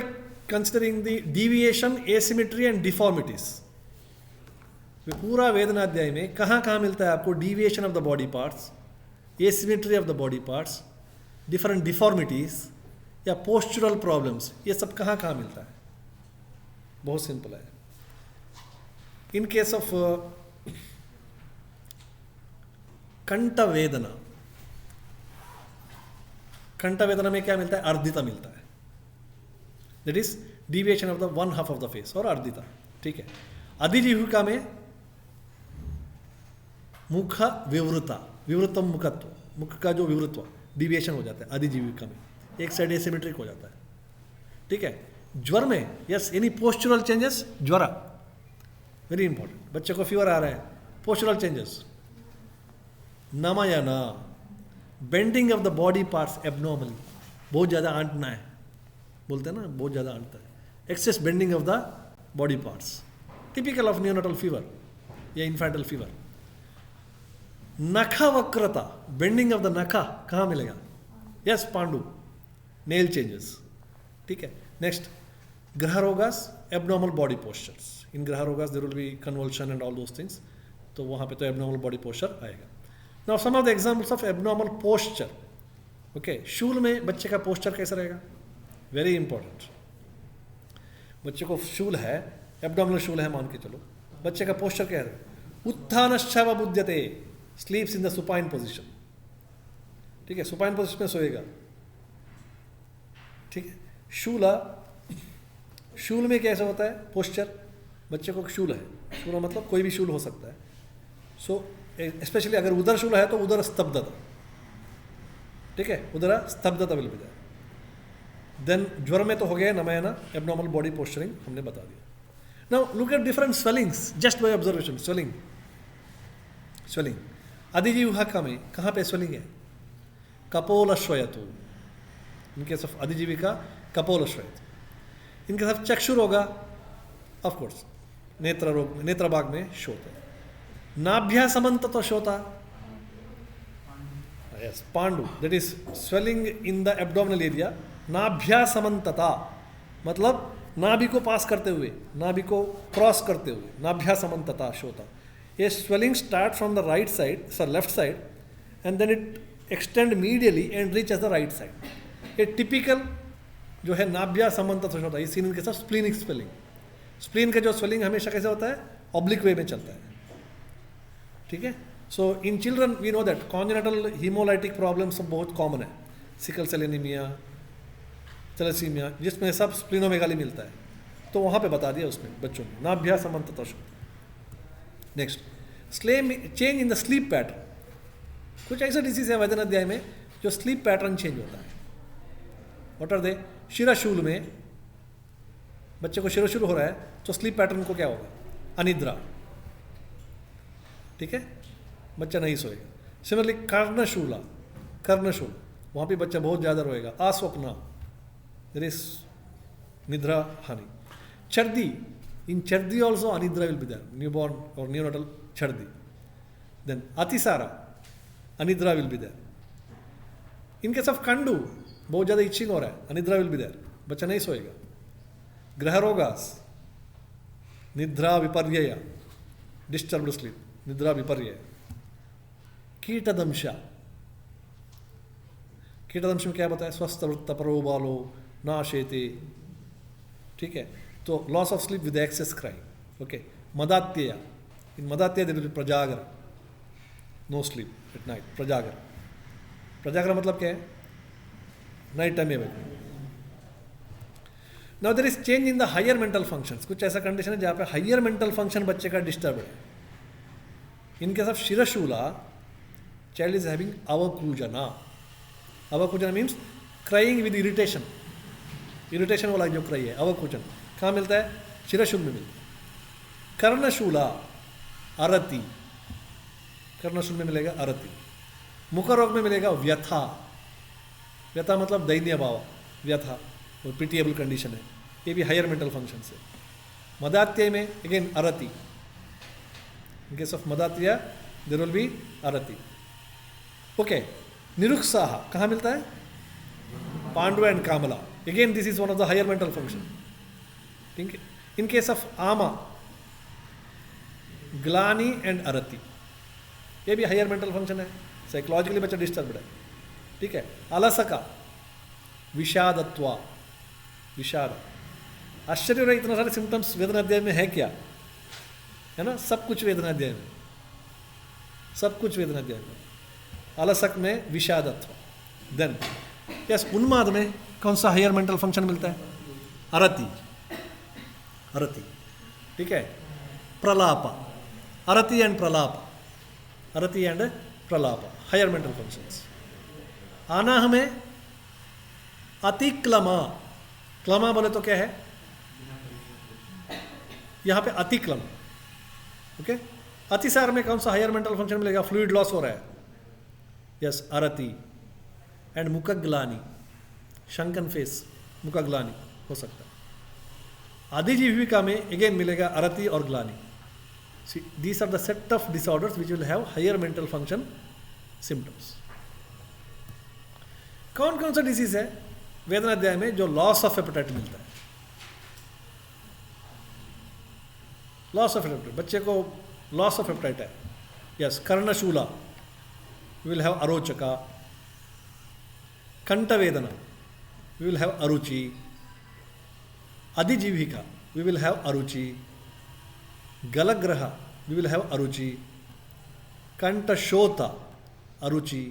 considering the deviation, asymmetry and deformities. पूरा वेदनाध्याय में कहाँ कहाँ मिलता है आपको deviation of the body parts, asymmetry of the body parts, different deformities या पोस्चरल प्रॉब्लम्स, ये सब कहाँ कहाँ मिलता है? बहुत सिंपल है. इन केस ऑफ कंठ वेदना, कंठ वेदना में क्या मिलता है? अर्धिता मिलता है. That is deviation of the one half of the face, और अर्धिता. ठीक है. अधिजीविका में मुख विवृता, विवृतम मुखत्व, मुख का जो विवृत्व डिविएशन हो जाता है अधिजीविका में, एक साइड एसिमेट्रिक हो जाता है. ठीक है. ज्वर में यस, एनी पोस्चरल चेंजेस, ज्वर वेरी इंपॉर्टेंट. बच्चे को फीवर आ रहा है, पोस्चरल चेंजेस. नमयना, bending of the body parts abnormally, बहुत ज़्यादा आंटना है, बोलते हैं ना बहुत ज़्यादा आंटता है. Excess bending of the body parts, typical of neonatal fever या इन्फेंटल फीवर. नखा वक्रता, बेंडिंग ऑफ द नखा कहाँ मिलेगा? Yes, Pandu, nail changes. ठीक है. नेक्स्ट, ग्रह रोगास, एबनॉर्मल बॉडी पोस्चर्स. इन ग्रह रोगास there will be convulsion and all those things. तो वहाँ पे तो एबनॉर्मल बॉडी पोस्चर आएगा. Now some of the examples of abnormal posture. Okay. शूल में बच्चे का पोस्चर कैसा रहेगा? Very important. बच्चे को शूल है, एबडोमिनल शूल है मान के चलो, बच्चे का पोस्चर क्या है? उत्थानश्चैव बुध्यते, sleeps in the supine position. ठीक है. सुपाइन पोजीशन में सोएगा. ठीक है. शूला, शूल में कैसा होता है पोस्चर? बच्चे को शूल है, शूल मतलब कोई भी शूल हो सकता है. सो स्पेशली अगर उधर शूल है तो उधर स्तब्धता. ठीक है. उधर स्तब्धता मिल जाए. देन ज्वर में तो हो गया नमयना, एबनॉर्मल बॉडी पोस्चरिंग हमने बता दिया. Now look at different swellings just by observation. Swelling, swelling अधिजीविका में कहाँ पे स्वेलिंग है? कपोलश्वयतु. इन केस ऑफ अधिजीविका कपोलश्वयतु. इन केस ऑफ चक्षु रोगा ऑफ कोर्स नेत्र रोग, नेत्र भाग में शोथ है. नाभ्या समन्ततो शोथा, यस, पांडु, that is swelling in the abdominal area. नाभ्या समन्तता मतलब नाभि को पास करते हुए, नाभि को क्रॉस करते हुए, नाभ्या समन्तता शोथा. A swelling start from the right side, sorry, left side, and then it extend medially and reach as the right side. A typical जो है नाभ्या समंता होता है, इसी के साथ स्प्लीनिक स्वेलिंग. स्प्लीन का जो स्वेलिंग हमेशा कैसे होता है, ऑब्लिक वे में चलता है. ठीक है. So in children we know that congenital haemolytic problems बहुत कॉमन है, सिकल सेल एनीमिया, थैलेसीमिया, जिसमें सब स्प्लीनोमेगाली मिलता है. तो वहाँ पे बता दिया उसमें बच्चों ने नाभ्या समंता. Next, change in the sleep pattern. कुछ ऐसा डिसीज है वेदन अध्याय में जो स्लीप पैटर्न चेंज होता है. What are they? शिराशूल में बच्चे को शिराशूल हो रहा है तो स्लीप पैटर्न को क्या होगा? अनिद्रा. ठीक है, बच्चा नहीं सोएगा. सिमिलरली कर्णशूल, वहाँ पे बच्चा बहुत ज़्यादा रोएगा. अस्वप्ना, there is nidra hani. Chhardi, in chhardi also anidra will be there, newborn और neonatal chhardi. Then atisara, anidra will be there. In case of kandu, बहुत ज़्यादा इचिंग हो रहा है, अनिद्रा विल बी देयर, बच्चा नहीं सोएगा. ग्रह रोगास, निद्रा विपर्यय, डिस्टर्ब्ड स्लीप, निद्रा विपर्यय. कीटदंश में क्या बताया? स्वस्थ वृत्त परो बालो नाशेते. ठीक है, तो loss of sleep with excess crime. Okay. मदात्यय, इन मदात्यय देयर विल बी प्रजागर, नो स्लीप एट नाइट. प्रजागर मतलब क्या है? नाइट टाइम में. Now there is change in the higher mental functions. कुछ ऐसा कंडीशन है जहाँ पे हायर मेंटल फंक्शन बच्चे का डिस्टर्ब है. इन केस ऑफ शिरशूला, चाइल्ड इज हैविंग अवकूजना. अवकूजना means crying with irritation. Irritation वाला जो क्राई है अवकूजन. कहाँ मिलता है? शिरशूल में मिलता है. कर्णशूला, अरति. कर्णशूल में मिलेगा अरति. मुख रोग में मिलेगा व्यथा. व्यथा मतलब दैन्य भाव, व्यथा और पिटिएबल कंडीशन है. ये भी हायर मेंटल फंक्शन से. मदात्य में अगेन अरति. इन केस ऑफ मदात्य देयर विल बी अरति. ओके. निरुत्साह कहाँ मिलता है? पांडु एंड कामला. Again this is one of the higher mental function. ठीक है. इन केस ऑफ आमा, ग्लानी एंड अरति, ये भी हायर मेंटल फंक्शन है. साइकोलॉजिकली बच्चा डिस्टर्ब्ड है. ठीक है. अलसका, विषादत्वा, विषाद. आश्चर्य रहा, इतना सारे सिम्टम्स वेदना अध्याय में है क्या? है ना, सब कुछ वेदना अध्याय में, सब कुछ वेदना अध्याय में. अलसक में विषादत्व. देन यस, उन्माद में कौन सा हायर मेंटल फंक्शन मिलता है? अरति. अरति. ठीक है. प्रलाप, अरति एंड प्रलाप, अरति एंड प्रलाप, हायर मेंटल फंक्शंस. आनाह में अतिक्लमा. क्लमा बोले तो क्या है? यहां पे अतिक्लम. ओके. अतिसार में कौन सा हायर मेंटल फंक्शन मिलेगा? फ्लूइड लॉस हो रहा है. यस, अरति. एंड मुखग्लानी, शंकन फेस, मुखग्लानी हो सकता है. आदिजीविका में अगेन मिलेगा अरति और ग्लानी. See, these are the set of disorders which will have higher mental function symptoms. कौन कौन सा डिसीज है वेदना अध्याय में जो लॉस ऑफ एपेटाइट मिलता है? लॉस ऑफ एपेटाइट, बच्चे को लॉस ऑफ एपेटाइट है. यस. कर्णशूला, वी विल हैव अरोचका. कंठ वेदना, वी विल हैव अरुचि. अधिजीविका, वी विल हैव अरुचि. गलग्रह, वी विल हैव अरुचि. कंठशोथ, अरुचि.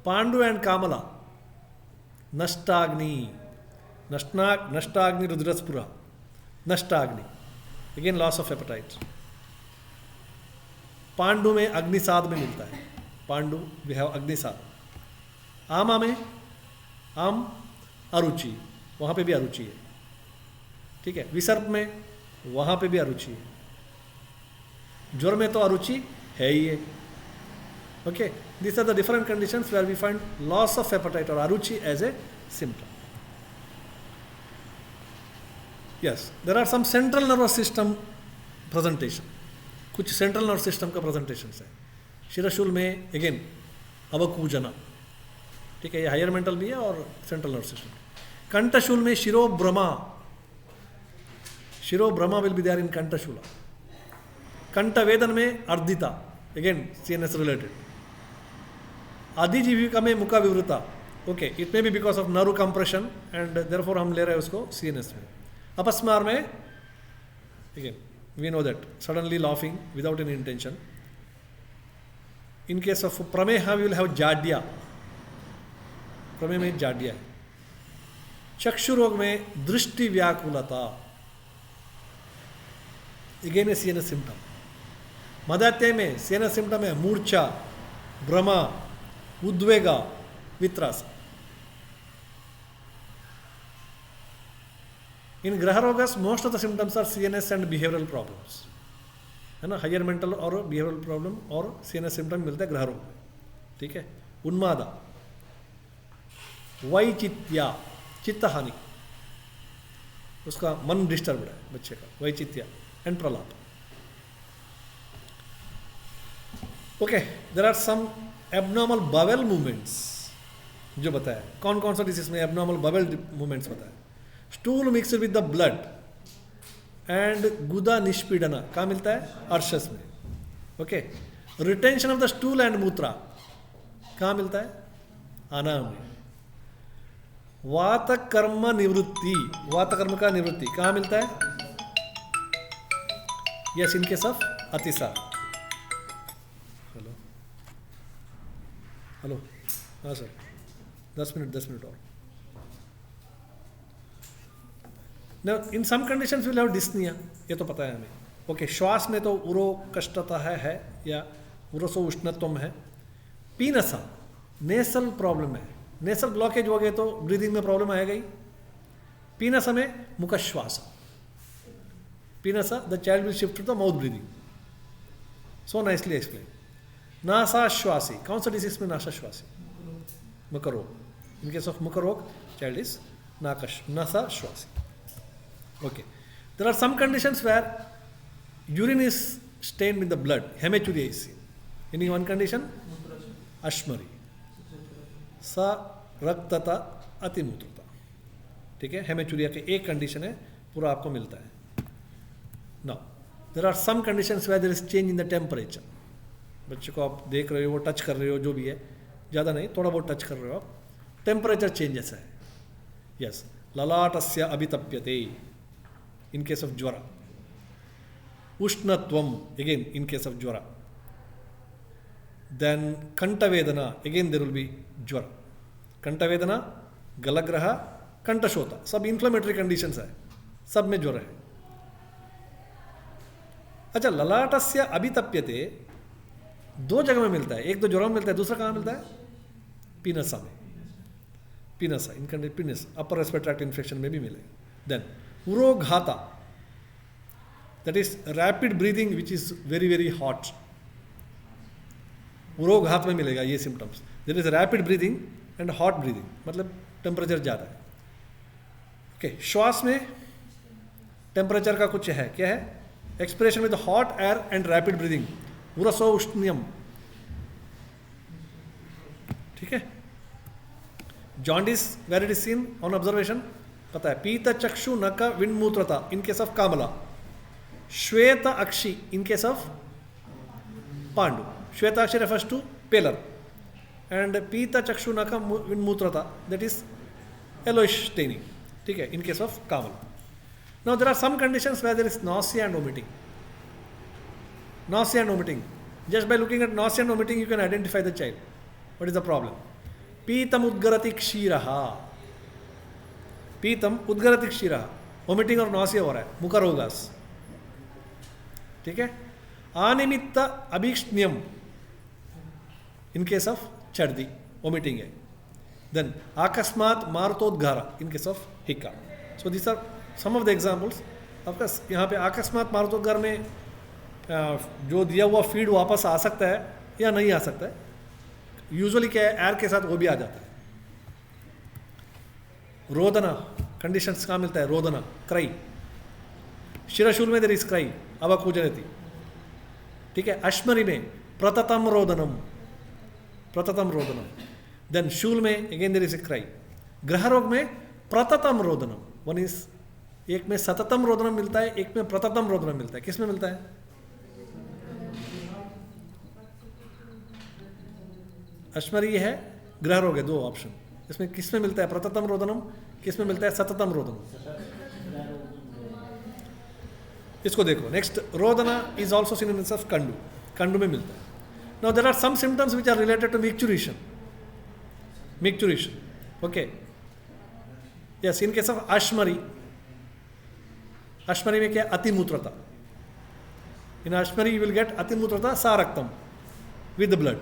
पांडु एंड कामला, नष्टाग्नि. नष्टाग्नि रुद्रस्पुरा, नष्टाग्नि, अगेन लॉस ऑफ एपेटाइट. पांडु में अग्निसाद में मिलता है. पांडु वी हैव अग्निसाद. आमा में आम, अरुचि, वहाँ पे भी अरुचि है. ठीक है. विसर्प में वहाँ पे भी अरुचि है. ज्वर में तो अरुचि है ही है. Okay. These are the different conditions where we find loss of appetite or aruchi as a symptom. Yes, there are some central nervous system presentation. कुछ central nervous system का presentations है. शिरशूल में again अवकूजना. ठीक है, ये हायर मेंटल भी है और सेंट्रल नर्वस सिस्टम. कंठशूल में शिरोभ्रमा. शिरोभ्रमा विल बी देयर इन कंठशूला. कंठ वेदन में अर्धिता, अगेन सीएनएस रिलेटेड. अधिजीविका में मुखा विवृता, okay, it may be because of nerve compression and therefore हम ले रहे हैं उसको सीएनएस में. अपस्मार में again we know that suddenly laughing without any intention. In case of प्रमेह वी विल हैव जाड्या, प्रमेह में जाड्या है. चक्षु रोग में दृष्टि व्याकुलता, अगेन ए सीएनएस सिम्टम. मदात्य में सीएनएस सिम्टम है मूर्छा, भ्रमा, उद्वेगा, वित्रास. इन ग्रह रोगस most of the symptoms are CNS and behavioural problems, है ना. हायर मेंटल और बिहेवियरल प्रॉब्लम और सीएनएस सिम्टम मिलते हैं ग्रह रोग में. ठीक है. उन्मादा, वैचित्या, चित्त हानि, उसका मन डिस्टर्ब है बच्चे का, वैचित्या एंड प्रलाप. Okay, there are some abnormal bowel movements जो बताया. कौन कौन सा डिसीज में एबनॉर्मल बावेल मूवमेंट्स बताया. Stool mixed with the blood and गुदा निष्पीडना कहाँ मिलता है, अर्शस में. Okay. Retention of the stool and मूत्रा कहाँ मिलता है, आना में. वात कर्म निवृत्ति, वात कर्म का निवृत्ति कहाँ मिलता है, यस, इन केस ऑफ अतिसार. हेलो हेलो, हाँ सर, 10 मिनट और. Now, in some conditions we'll have dyspnea, ये तो पता है हमें. ओके. श्वास में तो उरो कष्टता है या उरोसो उष्णत्वम है. पीनसा, नेसल प्रॉब्लम है, नेसल ब्लॉकेज हो गए तो ब्रीदिंग में प्रॉब्लम आएगा ही. पीनसा में मुखश्वास, पीनसा the child will shift to the mouth breathing. So nicely explain. नासाश्वासी, कौन सा डिसीज में नासाश्वासी, मुखरोग. इन केस ऑफ मुखरोग चाइल्ड इज नासाश्वासी. Okay. There are some conditions where urine is stained with the blood. Hematuria is seen. In one condition, ashmari. सा रक्तता अतिमूत्रता. ठीक है. हेमेचुरिया के एक कंडीशन है, पूरा आपको मिलता है. Now, there are some conditions where there is change in the temperature. बच्चे को आप देख रहे हो, टच कर रहे हो, जो भी है, ज़्यादा नहीं, थोड़ा बहुत टच कर रहे हो आप, टेम्परेचर चेंजेस है. Yes. ललाटस्य अभितप्यते in case of jwara. Ushnatvam, again in case of jwara. Then kanta vedana, again there will be jwara. Kanta vedana, galagraha, kanta shota, सब inflammatory conditions है, सब में ज्वर है. अच्छा, ललाटस्य अभितप्यते दो जगह में मिलता है. एक तो ज्वर में मिलता है, दूसरा कहाँ मिलता है, पीनसा में. पीनसा, इन पीनस अपर रेस्पिरेटरी ट्रैक्ट इन्फेक्शन में भी मिलेगा. देन उरोघाता, that is rapid breathing which is very very hot. उरोघात में मिलेगा ये सिम्टम्स. there is rapid breathing and hot breathing, मतलब टेम्परेचर ज़्यादा है. ओके. श्वास में टेम्परेचर का कुछ है, क्या है, expiration with hot air and rapid breathing, उरसो उष्ण्यम. ठीक है. Jaundice where it is seen on observation, पता है. पीत चक्षु नक विन्मूत्रता इन केस ऑफ कामला. श्वेत अक्षी इन केस ऑफ पांडु. श्वेत अक्षी रेफर्स टू पेलर एंड पीत चक्षु नक विन्मूत्रता दैट इज येलोइश स्टेनिंग. ठीक है, इन केस ऑफ कामला. Now there are some conditions where there is nausea and vomiting. Nausea and vomiting, just by looking at nausea and vomiting you can identify the child. What is the problem. पीतम उद्गरति क्षीरः, पीतम उद्गरति क्षीरः, vomiting और nausea हो रहा है, मुखरोगास. ठीक है. अनिमित्त अभीक्ष्ण्यम इन केस ऑफ चर्दी, वोमिटिंग है. देन अकस्मात मारुतोद्गारा इन केस ऑफ हिक्का. So this are some of the examples. आपका यहाँ पे अकस्मात मारुतोद्गार में जो दिया हुआ फीड वापस आ सकता है या नहीं आ सकता है. यूजुअली क्या है, एयर के साथ वो भी आ जाता है. रोदना कंडीशंस कहाँ मिलता है, रोदना, क्राई. शिरशूल में देयर इज क्राई, अवकुजनति. ठीक है. अश्मरी में प्रततम रोदनम, प्रततम रोदनम. देन शूल में again there is a cry. ग्रह रोग में प्रततम रोदनम. वन इज, एक में सततम रोदनम मिलता है, एक में प्रततम रोदनम मिलता है. किस में मिलता है, अश्मरी है, ग्रह रोग है, दो ऑप्शन। इसमें किस में मिलता है प्रततम रोदनम, किस में मिलता है सततम रोदनम? इसको देखो। नेक्स्ट, रोदना इज ऑल्सो सिनोनिम्स ऑफ कंडू, कंडू में मिलता है। Now there are some symptoms which are related to micturition, okay. Yes, in case of अश्मरी, अश्मरी में क्या? अतिमूत्रता। इन अश्मरी यू विल गेट अतिमूत्रता सारक्तम विद ब्लड।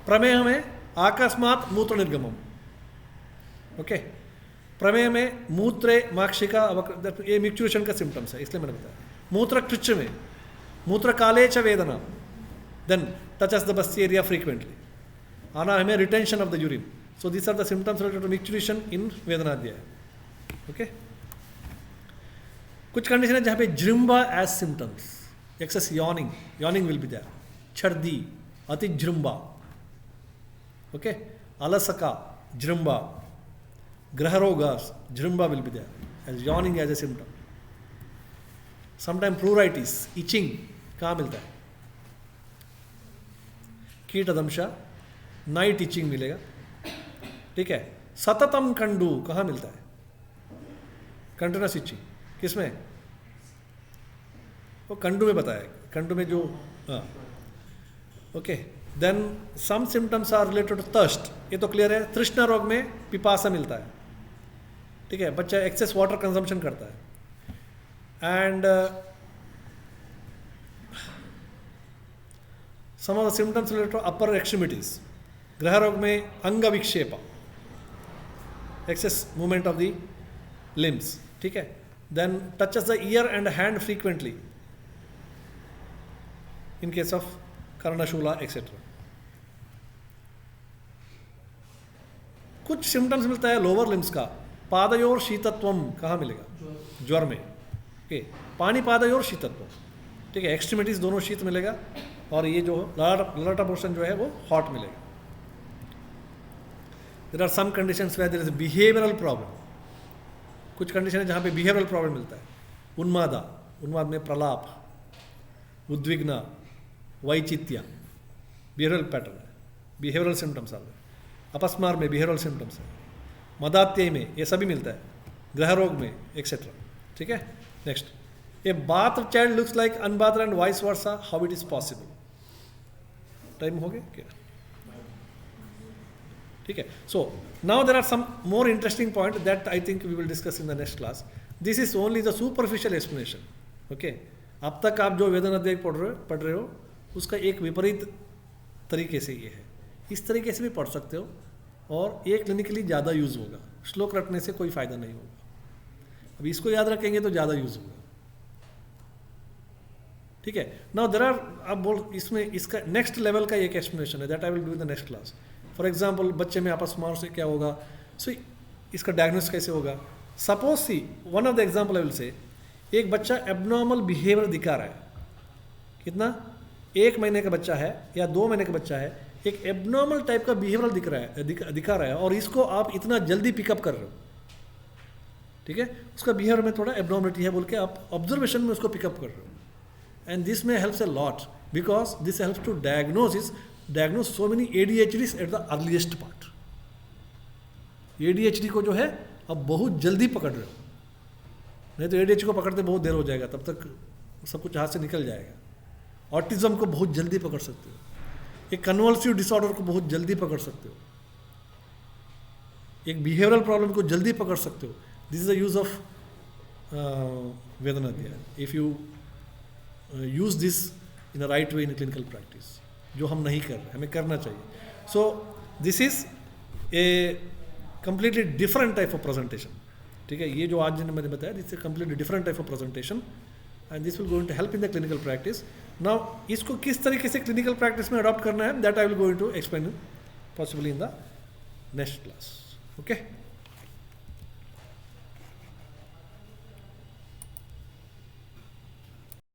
प्रमेह में आकस्मात मूत्र निर्गमम, ओके। प्रमेय में मूत्रे माक्षिका, ये मिक्चुरेशन का सिम्टम्स है, इसलिए मैंने बताया। मूत्र कृच्छ में मूत्र काले च वेदना, देन टचस द बस्ती एरिया फ्रीक्वेंटली, आना हमें retention of the urine. So this are the symptoms related to micturition in वेदनाध्याय, ओके। कुछ कंडीशन है जहाँ पे जृंबा as symptoms, excess yawning, yawning will be there, छर्दी, अति जृंबा, ओके। अलसका, जृंबा, ग्रहरोगास, जृंबा will be there as yawning as a symptom. Sometime pruritus, itching, कहाँ मिलता है? कीटदंशा, नाइट इचिंग मिलेगा, ठीक है। सततम कंडू कहाँ मिलता है? कंटिन्यूस इचिंग, किसमें? वो कंडू में बताया, कंडू में जो, हाँ, okay. Then some symptoms are related to thirst, ये तो क्लियर है। तृष्णा रोग में पिपासा मिलता है, ठीक है, बच्चा एक्सेस वाटर कंजम्पशन करता है। And some of the symptoms related to upper extremities, ग्रह रोग में अंग विक्षेप, excess movement of the limbs, ठीक है। Then touches the ear and hand frequently in case of कर्णशूला एक्सेट्रा। कुछ सिम्टम्स मिलता है लोअर लिम्स का, पादयोर शीतत्वम कहाँ मिलेगा? ज्वर में, ओके। पानी पादयोर शीतत्वम, ठीक है, एक्सट्रीमिटीज दोनों शीत मिलेगा, और ये जो ललाटा पोर्शन जो है वो हॉट मिलेगा। There are some conditions where there is behavioural problem, कुछ कंडीशन है जहाँ पे बिहेवियरल प्रॉब्लम मिलता है। उन्मादा, उन्माद में प्रलाप, उद्विग्न, वैचित्य, बिहेवियरल पैटर्न, बिहेवियरल सिम्टम्स आते हैं। अपस्मार में बिहेवियरल सिम्टम्स है, मदात्य में ये सभी मिलता है, ग्रह रोग में एक्सेट्रा, ठीक है। Next, a bath child looks like unbathed and vice versa, how it is possible? Time हो गया क्या? ठीक है। So now there are some more interesting point that I think we will discuss in the next class. This is only the superficial explanation, okay. अब तक आप जो वेदना अध्याय पढ़ रहे हो उसका एक विपरीत तरीके से ये है, इस तरीके से भी पढ़ सकते हो, और ये क्लिनिकली ज़्यादा यूज़ होगा। श्लोक रटने से कोई फ़ायदा नहीं होगा, अब इसको याद रखेंगे तो ज़्यादा यूज़ होगा, ठीक है। नाउ देयर आर, आप बोल, इसमें इसका नेक्स्ट लेवल का एक एक्सप्लेनेशन है that I will do in the next class. For example, बच्चे में आपसमार से क्या होगा, सो इसका डायग्नोसिस कैसे होगा? Suppose see one of the example I will say, एक बच्चा एबनॉर्मल बिहेवियर दिखा रहा है, कितना, 1 महीने का बच्चा है या 2 महीने का बच्चा है, एक एबनॉर्मल टाइप का बिहेवियर दिखा रहा है, और इसको आप इतना जल्दी पिकअप कर रहे हो, ठीक है। उसका बिहेवियर में थोड़ा एबनॉर्मलिटी है बोल के आप ऑब्जर्वेशन में उसको पिकअप कर रहे हो, एंड दिस में helps a lot because this helps to diagnose so many ADHDs at the earliest part. ADHD को जो है अब बहुत जल्दी पकड़ रहे हो, नहीं तो ADHD को पकड़ते बहुत देर हो जाएगा, तब तक सब कुछ हाथ से निकल जाएगा। ऑटिज्म को बहुत जल्दी पकड़ सकते हो, एक कन्वल्सिव डिसऑर्डर को बहुत जल्दी पकड़ सकते हो, एक बिहेवियरल प्रॉब्लम को जल्दी पकड़ सकते हो। This is the use of वेदना ध्यान, if you use this in a right way in clinical practice, जो हम नहीं कर रहे, हमें करना चाहिए। So this is a completely different type of presentation, ठीक है। ये जो आज मैंने बताया, this is completely different type of presentation, and this will going to help in the clinical practice. Now इसको किस तरीके से क्लिनिकल प्रैक्टिस में अडॉप्ट करना है, that I will going to explain possibly in the next class, okay.